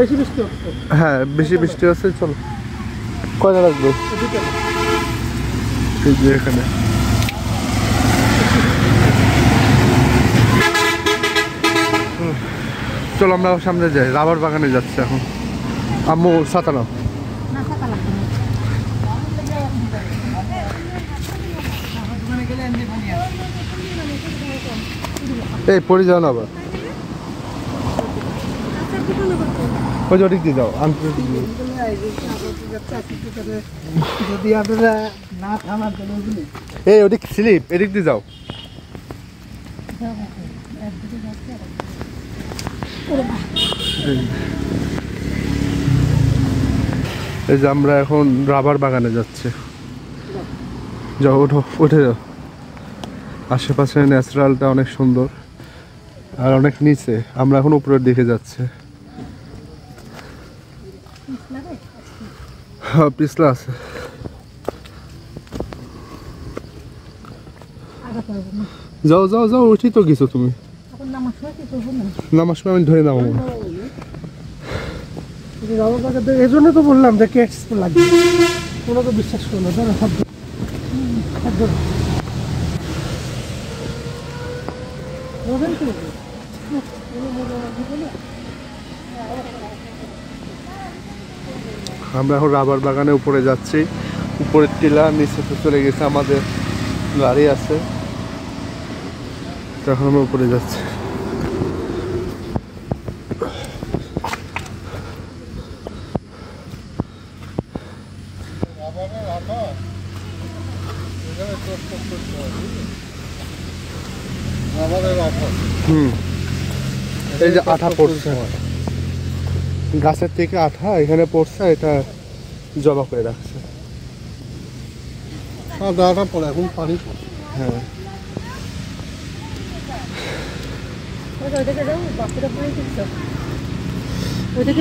বেশি বৃষ্টি হচ্ছে। হ্যাঁ বেশি বৃষ্টি হচ্ছে, চলো। কয়টা লাগবে? এই যে এখানে চলো আমরা সামনে যাই, রাবার বাগানে যাচ্ছে এখন। আম্মু ছাতা নাও। এই পড়ে যাও না আবার, ওই ওদিক দিয়ে যাও। যদি আপনারা না থামার জন্য এই ওদিক স্লিপ, এদিক দিয়ে যাও। এই যে আমরা এখন রাবার বাগানে যাচ্ছি। যাও, ওঠো, উঠে যাও। আশেপাশে ন্যাচারালটা অনেক সুন্দর আর অনেক নিচে, আমরা এখন উপরের দিকে যাচ্ছি। হ্যাঁ পিছলা আছে। যাও যাও যাও, উঠি তো কিছু তুমি। নামার সময় আমি ধরে নামাবো। এই জন্য তো বললাম যে কেটস লাগবে, কোনো তো বিশ্বাস করো না। ধরো শব্দ আমরা এখন রাবার বাগানে উপরে যাচ্ছি। উপরের টিলা, নিচে তো চলে গেছে, আমাদের গাড়ি আছে, তো এখন আমরা উপরে যাচ্ছি। এই যে আঠা পড়ছে গাছের থেকে, আঠা এখানে পড়ছে, এটা জমা করে রাখছে। পড়ে এখন পানি। হ্যাঁ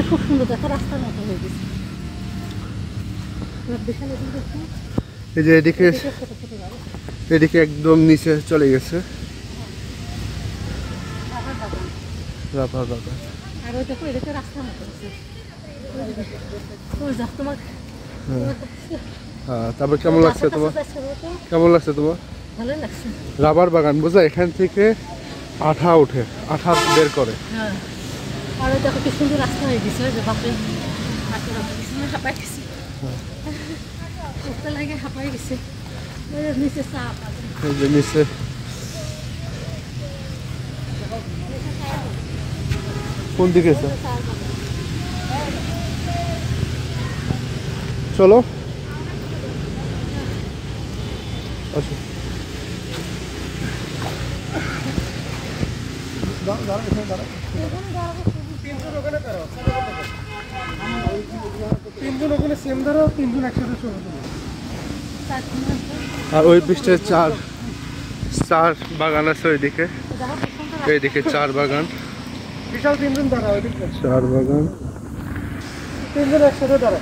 খুব সুন্দর দেখা, রাস্তার মতো হয়ে গেছে। এই যে এদিকে, এদিকে একদম নিচে চলে গেছে রাবার বাগান। আর ওই দেখো এদিকে রাস্তার মতো আছে। হ্যাঁ, তারপর কেমন লাগছে তোমার? কেমন লাগছে তোমার? ভালোই লাগছে। রাবার বাগান বোঝা, এখান থেকে আঠা ওঠে, আঠা বের করে। হ্যাঁ, আর ওই দেখো কি সুন্দর রাস্তা হয়ে গেছে। ওই যে বাপরে হাঁপাই গেছে, লাগে হাঁপাই গেছে। নিচে চাপ, এই যে নিচে কোন দিকে চলো আসো। তিনজন ওখানে সেম ধরো, তিনজন একসাথে চলে যাবে। আর ওই পৃষ্ঠে চার বাগান আছে, ওইদিকে এইদিকে চার বাগান, বিশাল তিনজন দাঁড়া, ওইদিকে চার বাগান, তিনজন একসাথে দাঁড়া।